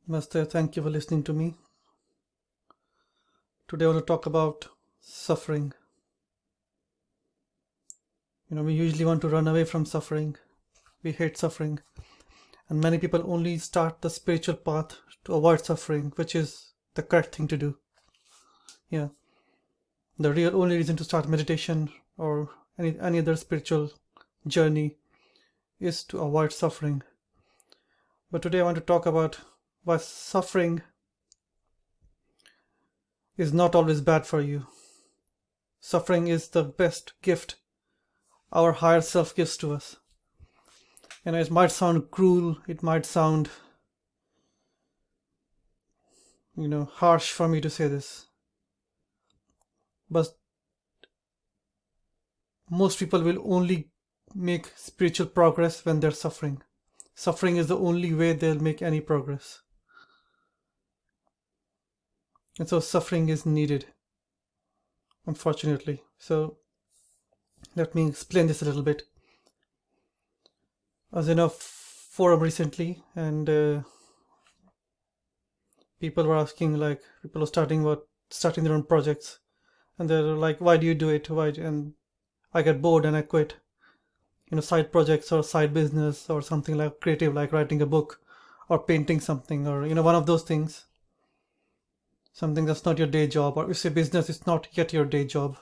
Master, thank you for listening to me. Today I want to talk about suffering. We usually want to run away from suffering. We hate suffering. And many people only start the spiritual path to avoid suffering, which is the correct thing to do. Yeah. The real only reason to start meditation or any other spiritual journey is to avoid suffering. But today I want to talk about why suffering is not always bad for you. Suffering is the best gift our higher self gives to us. It might sound cruel, it might sound, harsh for me to say this, but most people will only make spiritual progress when they're suffering. Suffering is the only way they'll make any progress. And so suffering is needed, unfortunately. So let me explain this a little bit. I was in a forum recently, and people were asking, like, people are starting their own projects, and they're like, "Why do you do it? Why?" And I get bored and I quit. Side projects or side business or something like creative, like writing a book or painting something, or one of those things. Something that's not your day job, or if it's a business, it's not yet your day job.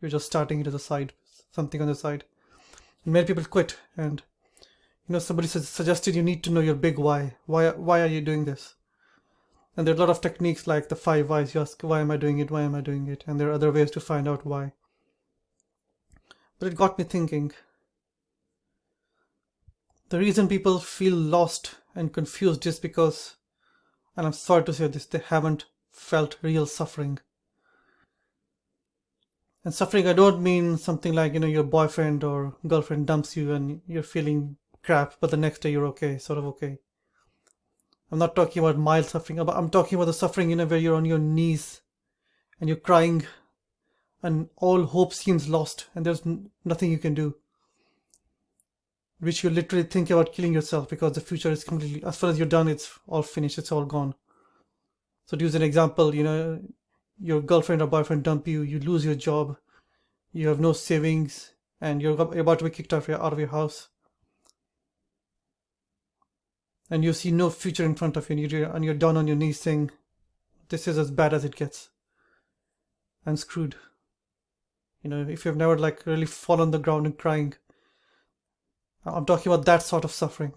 You're just starting it as a side, something on the side. And many people quit, and somebody suggested you need to know your big why. Why are you doing this? And there are a lot of techniques like the 5 whys. You ask, why am I doing it? Why am I doing it? And there are other ways to find out why. But it got me thinking. The reason people feel lost and confused is because, and I'm sorry to say this, they haven't felt real suffering. And suffering, I don't mean something like, your boyfriend or girlfriend dumps you and you're feeling crap, but the next day you're okay, sort of okay. I'm not talking about mild suffering. I'm talking about the suffering, where you're on your knees and you're crying and all hope seems lost and there's nothing you can do. Which you literally think about killing yourself because the future is completely, as far as you're done, it's all finished, it's all gone. So to use an example, your girlfriend or boyfriend dump you, you lose your job, you have no savings, and you're about to be kicked out of your house. And you see no future in front of you, and you're down on your knees saying, this is as bad as it gets. I'm screwed. If you've never really fallen on the ground and crying, I'm talking about that sort of suffering.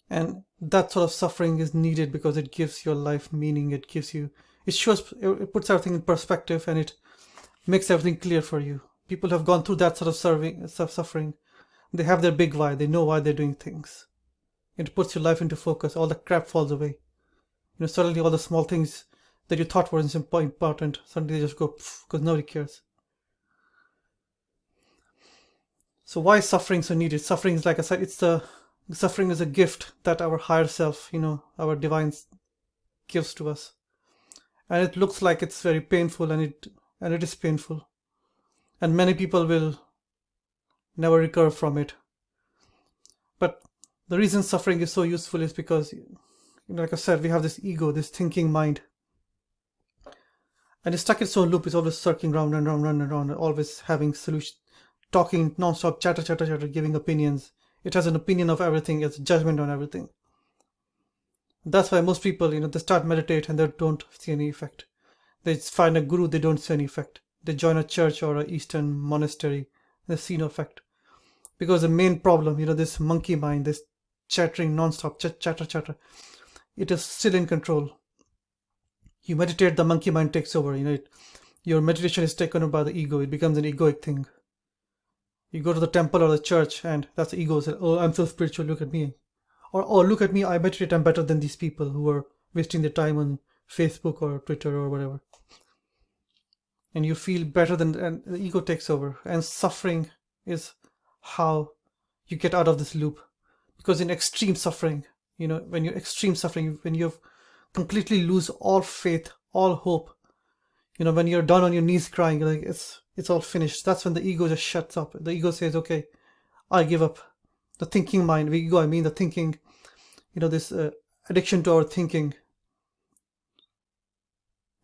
And that sort of suffering is needed because it gives your life meaning. It puts everything in perspective, and it makes everything clear for you. People have gone through that sort of suffering. They have their big why. They know why they're doing things. It puts your life into focus. All the crap falls away. Suddenly all the small things that you thought were important, suddenly they just go because nobody cares. So why is suffering so needed? Suffering is, like I said, suffering is a gift that our higher self, our divine gives to us. And it looks like it's very painful, and it is painful. And many people will never recover from it. But the reason suffering is so useful is because, like I said, we have this ego, this thinking mind. And it's stuck in its own loop. It's always circling round and round and round, always having solutions, talking non-stop, chatter, giving opinions. It has an opinion of everything, it's a judgment on everything. That's why most people, they start meditate and they don't see any effect. They find a guru, they don't see any effect. They join a church or an Eastern monastery, they see no effect. Because the main problem, this monkey mind, this chattering non-stop, chatter, it is still in control. You meditate, the monkey mind takes over. Your meditation is taken over by the ego. It becomes an egoic thing. You go to the temple or the church, and that's the ego. Says, "Oh, I'm so spiritual. Look at me," or "Oh, look at me. I meditate. I'm better than these people who are wasting their time on Facebook or Twitter or whatever." And you feel better and the ego takes over. And suffering is how you get out of this loop, because in extreme suffering, when you're extreme suffering, when you completely lose all faith, all hope, when you're down on your knees crying, like it's all finished, that's when the ego just shuts up. The ego says, okay, I give up. The thinking mind, the ego, I mean the thinking, this addiction to our thinking,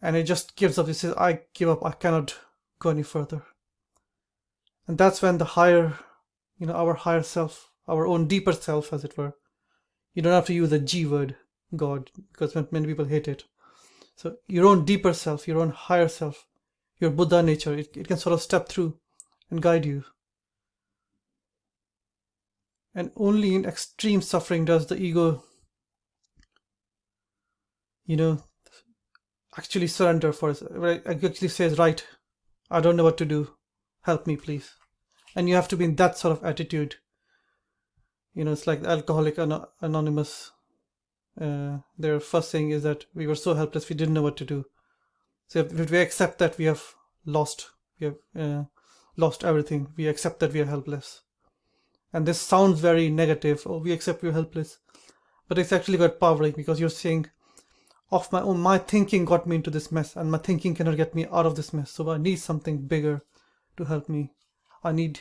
and it just gives up. It says, I give up, I cannot go any further. And that's when the higher, our higher self, our own deeper self, as it were, you don't have to use the G word, God, because many people hate it. So your own deeper self, your own higher self, your Buddha nature, it can sort of step through and guide you. And only in extreme suffering does the ego, actually surrender for us. Actually says, right, I don't know what to do. Help me, please. And you have to be in that sort of attitude. It's like the Alcoholic Anonymous. Their first saying is that we were so helpless, we didn't know what to do. So if we accept that we have lost everything, we accept that we are helpless. And this sounds very negative. Oh, we accept we're helpless. But it's actually quite powering, because you're saying, of my own, my thinking got me into this mess, and my thinking cannot get me out of this mess. So I need something bigger to help me. I need,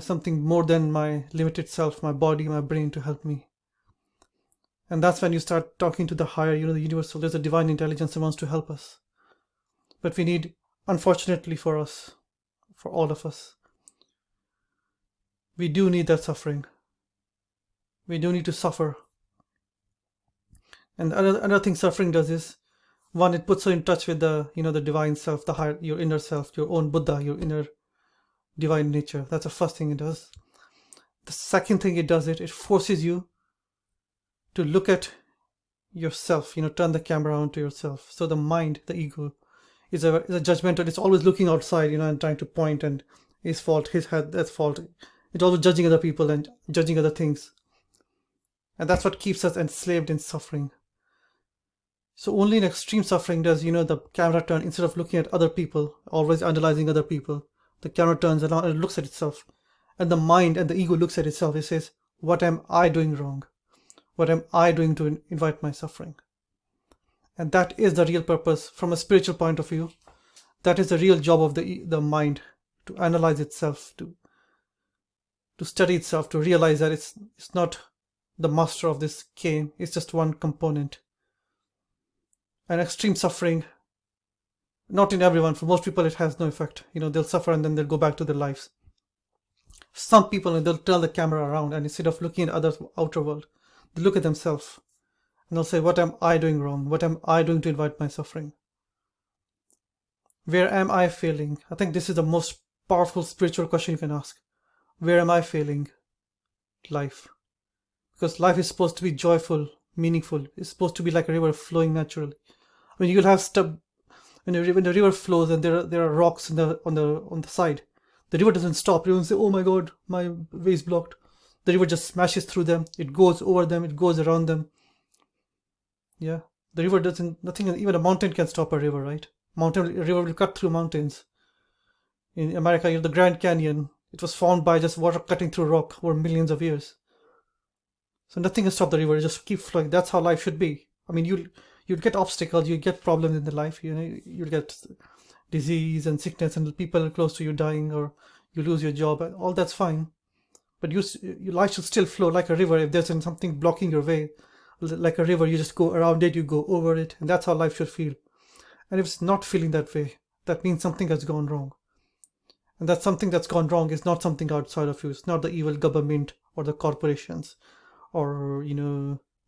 something more than my limited self, my body, my brain, to help me. And that's when you start talking to the higher, the universal. There's a divine intelligence that wants to help us. But we need, unfortunately for us, for all of us, we do need that suffering. We do need to suffer. And another thing suffering does is, one, it puts you in touch with the, the divine self, the higher, your inner self, your own Buddha, your inner divine nature. That's the first thing it does. The second thing it does, it forces you to look at yourself, turn the camera onto yourself. So the mind, the ego, is a judgmental. It's always looking outside, and trying to point, and his fault, his head, that's fault. It's always judging other people and judging other things. And that's what keeps us enslaved in suffering. So only in extreme suffering does, the camera turn, instead of looking at other people, always analyzing other people, the camera turns around and looks at itself. And the mind and the ego looks at itself. It says, what am I doing wrong? What am I doing to invite my suffering? And that is the real purpose from a spiritual point of view. That is the real job of the mind, to analyze itself, to study itself, to realize that it's not the master of this game. It's just one component. And extreme suffering, not in everyone, for most people it has no effect. They'll suffer and then they'll go back to their lives. Some people, they'll turn the camera around, and instead of looking at others, outer world, they look at themselves and they'll say, what am I doing wrong? What am I doing to invite my suffering? Where am I failing? I think this is the most powerful spiritual question you can ask. Where am I failing life? Because life is supposed to be joyful, meaningful. It's supposed to be like a river flowing naturally. I mean, you'll have stuff when the river flows and there are rocks on the side. The river doesn't stop. You don't say, oh my God, my way is blocked. The river just smashes through them. It goes over them. It goes around them. Yeah. The river nothing, even a mountain can stop a river, right? A river will cut through mountains. In America, the Grand Canyon, it was formed by just water cutting through rock over millions of years. So nothing can stop the river. It just keep flowing. That's how life should be. I mean, you'd get obstacles, you get problems in the life. You'd get disease and sickness and people close to you dying, or you lose your job. All that's fine. But your life should still flow like a river. If there's something blocking your way, like a river, you just go around it, you go over it. And that's how life should feel. And if it's not feeling that way, that means something has gone wrong. And that something that's gone wrong is not something outside of you. It's not the evil government or the corporations or,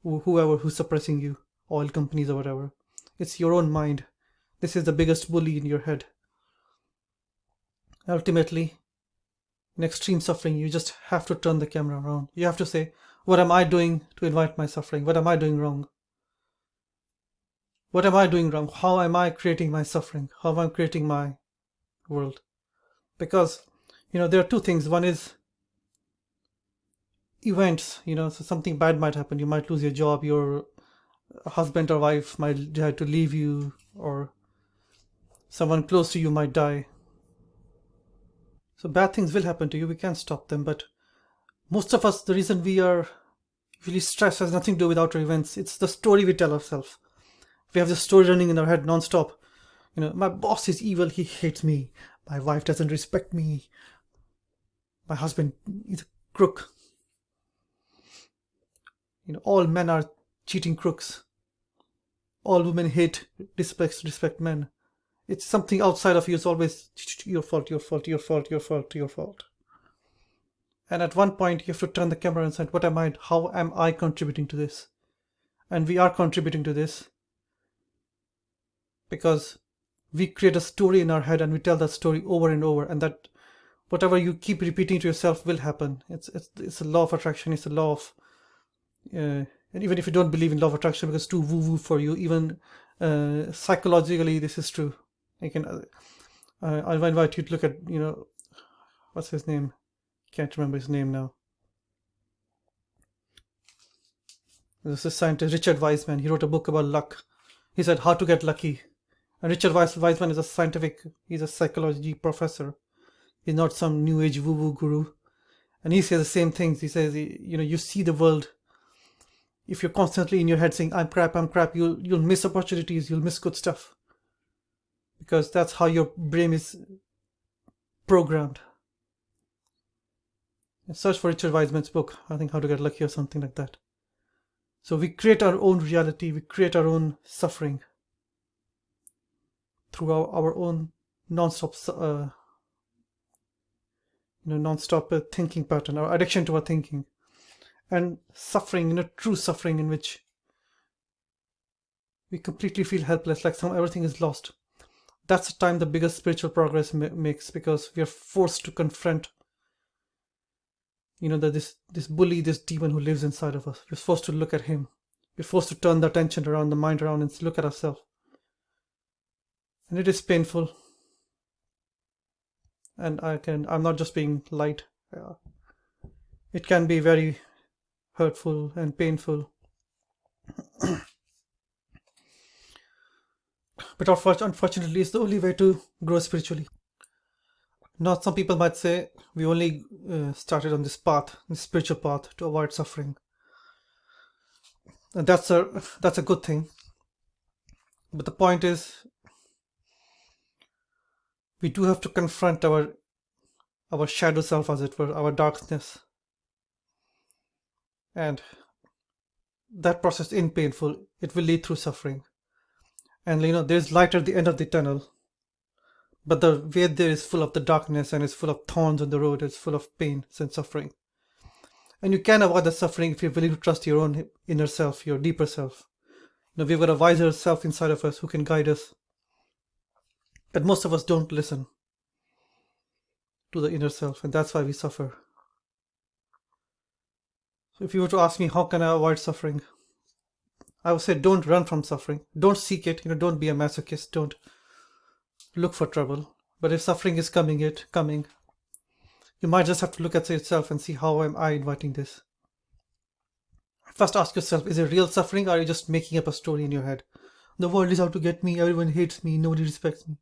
whoever who's suppressing you, oil companies or whatever. It's your own mind. This is the biggest bully in your head. Ultimately, in extreme suffering, you just have to turn the camera around. You have to say, what am I doing to invite my suffering? What am I doing wrong? What am I doing wrong? How am I creating my suffering? How am I creating my world? Because, there are two things. One is events, so something bad might happen. You might lose your job. Your husband or wife might have to leave you, or someone close to you might die. So bad things will happen to you. We can't stop them. But most of us, the reason we are really stressed has nothing to do with outer events. It's the story we tell ourselves. We have this story running in our head non-stop. My boss is evil. He hates me. My wife doesn't respect me. My husband is a crook. all men are cheating crooks. All women hate, respect men. It's something outside of you. It's always your fault, your fault, your fault, your fault, your fault. And at one point, you have to turn the camera and say, what am I? How am I contributing to this? And we are contributing to this because we create a story in our head and we tell that story over and over, and that whatever you keep repeating to yourself will happen. It's a law of attraction. It's a law of, and even if you don't believe in law of attraction because it's too woo woo for you, even psychologically this is true. I can, I'll invite you to look at, what's his name? Can't remember his name now. This is scientist Richard Wiseman. He wrote a book about luck. He said how to get lucky. And Richard Wiseman is he's a psychology professor. He's not some new age woo-woo guru. And he says the same things. He says, you see the world. If you're constantly in your head saying, I'm crap, you'll miss opportunities, you'll miss good stuff. Because that's how your brain is programmed. Search for Richard Wiseman's book, I think How to Get Lucky or something like that. So we create our own reality, we create our own suffering through our own non-stop thinking pattern, our addiction to our thinking, and suffering, true suffering in which we completely feel helpless, like everything is lost. That's the time the biggest spiritual progress makes, because we are forced to confront that this bully, this demon who lives inside of us. We're forced to look at him. We're forced to turn the attention around, the mind around, and look at ourselves. And it is painful. And I'm not just being light. It can be very hurtful and painful. But unfortunately, it's the only way to grow spiritually. Now, some people might say we only started on this spiritual path, to avoid suffering, and that's a good thing. But the point is, we do have to confront our shadow self, as it were, our darkness, and that process is painful. It will lead through suffering, and there's light at the end of the tunnel. But the way there is full of the darkness and is full of thorns on the road. It's full of pain and suffering. And you can avoid the suffering if you're willing to trust your own inner self, your deeper self. We've got a wiser self inside of us who can guide us. But most of us don't listen to the inner self, and that's why we suffer. So if you were to ask me, how can I avoid suffering? I would say, don't run from suffering. Don't seek it. Don't be a masochist. Don't look for trouble. But if suffering is coming, you might just have to look at yourself and see, how am I inviting this? First ask yourself, is it real suffering, or are you just making up a story in your head? The world is out to get me, everyone hates me, nobody respects me.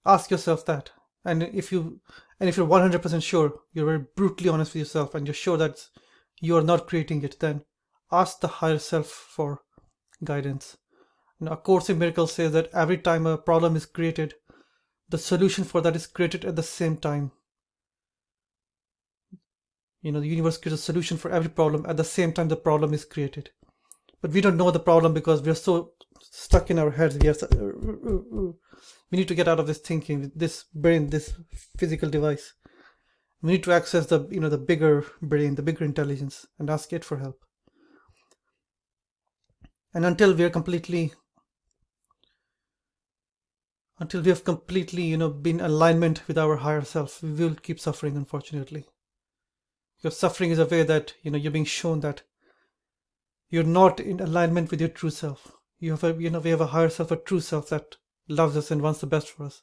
Ask yourself that. And if you're 100% sure, you're very brutally honest with yourself, and you're sure that you are not creating it, then ask the higher self for guidance. A Course in Miracles says that every time a problem is created, the solution for that is created at the same time. The universe creates a solution for every problem at the same time the problem is created. But we don't know the problem because we are so stuck in our heads. We need to get out of this thinking, this brain, this physical device. We need to access the bigger brain, the bigger intelligence, and ask it for help. And until we have completely been in alignment with our higher self, we will keep suffering, unfortunately. Because suffering is a way that you're being shown that you're not in alignment with your true self. We have a higher self, a true self that loves us and wants the best for us.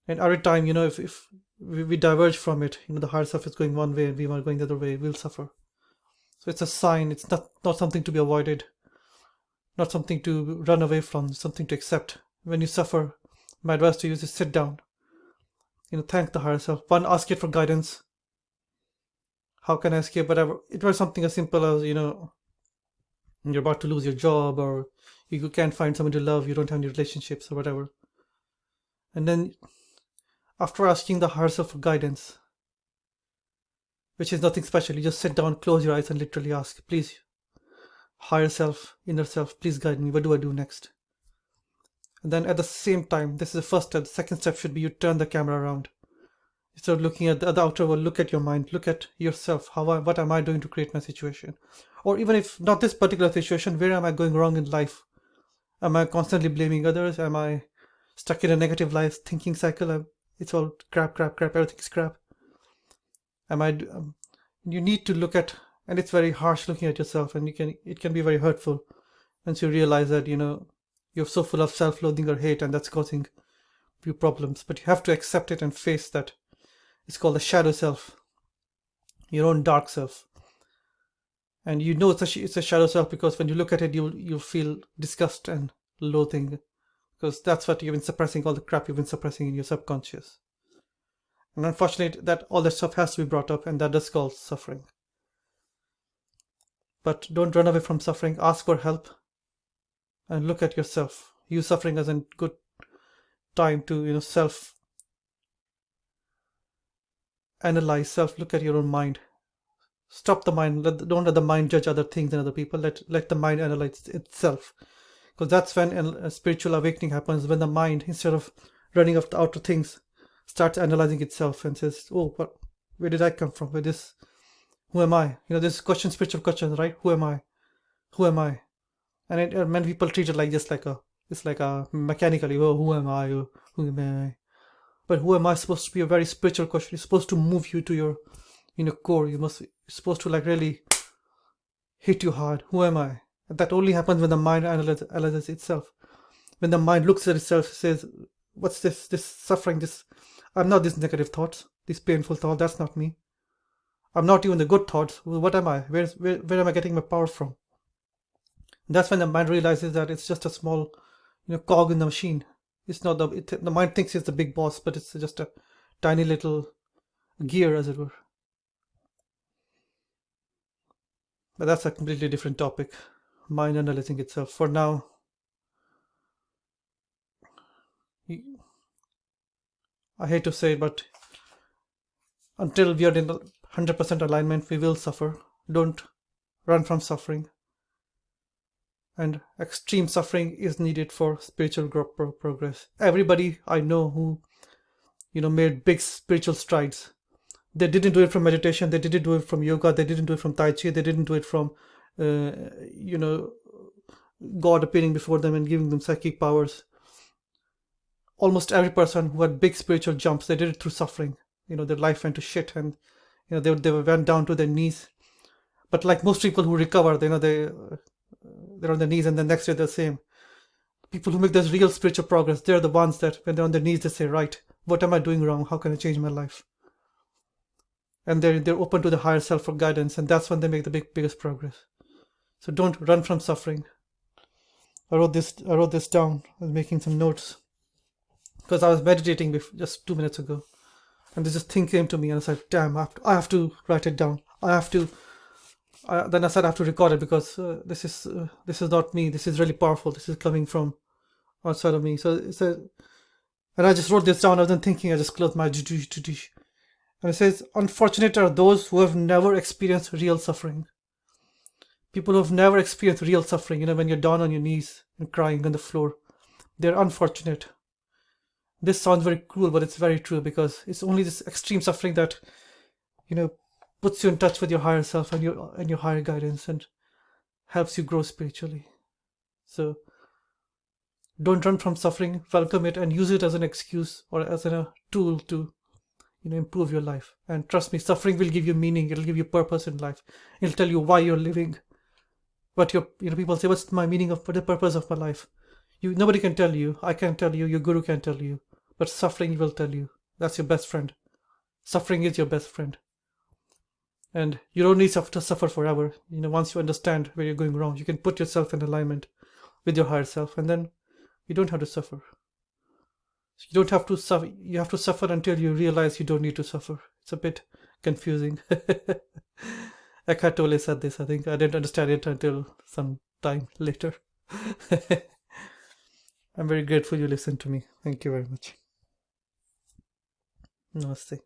And every time, if we diverge from it, the higher self is going one way and we are going the other way, we'll suffer. So it's a sign. It's not something to be avoided, not something to run away from, something to accept. When you suffer, my advice to you is to sit down. Thank the higher self. One, ask it for guidance. How can I escape whatever? It was something as simple as, you're about to lose your job, or you can't find someone to love, you don't have any relationships or whatever. And then, after asking the higher self for guidance, which is nothing special. You just sit down, close your eyes, and literally ask, please, higher self, inner self, please guide me. What do I do next? And then at the same time, this is the first step. The second step should be you turn the camera around. Instead of looking at the outer world, look at your mind, look at yourself. What am I doing to create my situation? Or even if not this particular situation, where am I going wrong in life? Am I constantly blaming others? Am I stuck in a negative life thinking cycle? It's all crap, everything's crap. You need to look at, and it's very harsh looking at yourself, and it can be very hurtful once you realize that, you're so full of self-loathing or hate, and that's causing you problems. But you have to accept it and face that. It's called the shadow self, your own dark self. And it's a shadow self because when you look at it, you'll feel disgust and loathing, because that's what you've been suppressing, all the crap you've been suppressing in your subconscious. And unfortunately, that all that stuff has to be brought up, and that is called suffering. But don't run away from suffering. Ask for help and look at yourself. Use suffering as a good time to self-analyze, look at your own mind. Stop the mind. Don't let the mind judge other things and other people. Let the mind analyze itself, because that's when a spiritual awakening happens. When the mind, instead of running after outer things, starts analyzing itself and says, "Oh, where did I come from? Who am I?" This question, spiritual questions, right? Who am I? Who am I? And many people treat it like it's like a mechanically. Oh, who am I? Oh, who am I? But who am I supposed to be a very spiritual question. It's supposed to move you to your core. It's supposed to really hit you hard. Who am I? And that only happens when the mind analyzes itself. When the mind looks at itself, says, "What's this suffering? I'm not these negative thoughts, these painful thoughts. That's not me. I'm not even the good thoughts. What am I? Where am I getting my power from?" That's when the mind realizes that it's just a small, cog in the machine. It's not the mind thinks it's the big boss, but it's just a tiny little gear, as it were. But that's a completely different topic. Mind analyzing itself. For now, I hate to say it, but until we are in 100% alignment, we will suffer. Don't run from suffering. And extreme suffering is needed for spiritual progress. Everybody I know who, made big spiritual strides, they didn't do it from meditation, they didn't do it from yoga, they didn't do it from Tai Chi, they didn't do it from, God appearing before them and giving them psychic powers. Almost every person who had big spiritual jumps, they did it through suffering. Their life went to shit, and they went down to their knees. But like most people who recover, they're on their knees, and the next day they're the same. People who make this real spiritual progress, they're the ones that when they're on their knees, they say, "Right, what am I doing wrong? How can I change my life?" And they're open to the higher self for guidance, and that's when they make the biggest progress. So don't run from suffering. I wrote this down. I was making some notes because I was meditating just 2 minutes ago, and this thing came to me, and I said, "Damn, I have to write it down. Then I said I have to record it, because this is not me. This is really powerful. This is coming from outside of me." And I just wrote this down. I wasn't thinking. I just closed my eyes. And it says, "Unfortunate are those who have never experienced real suffering." People who have never experienced real suffering, when you're down on your knees and crying on the floor, they're unfortunate. This sounds very cruel, but it's very true, because it's only this extreme suffering that, puts you in touch with your higher self and your higher guidance, and helps you grow spiritually. So don't run from suffering. Welcome it and use it as an excuse or as a tool to improve your life. And trust me, suffering will give you meaning. It'll give you purpose in life. It'll tell you why you're living. But people say, "What's the purpose of my life?" Nobody can tell you. I can't tell you. Your guru can't tell you. But suffering will tell you. That's your best friend. Suffering is your best friend. And you don't need to suffer forever. Once you understand where you're going wrong, you can put yourself in alignment with your higher self, and then you don't have to suffer. You don't have to suffer. You have to suffer until you realize you don't need to suffer. It's a bit confusing. Eckhart Tolle said this. I think I didn't understand it until some time later. I'm very grateful you listened to me. Thank you very much. Namaste.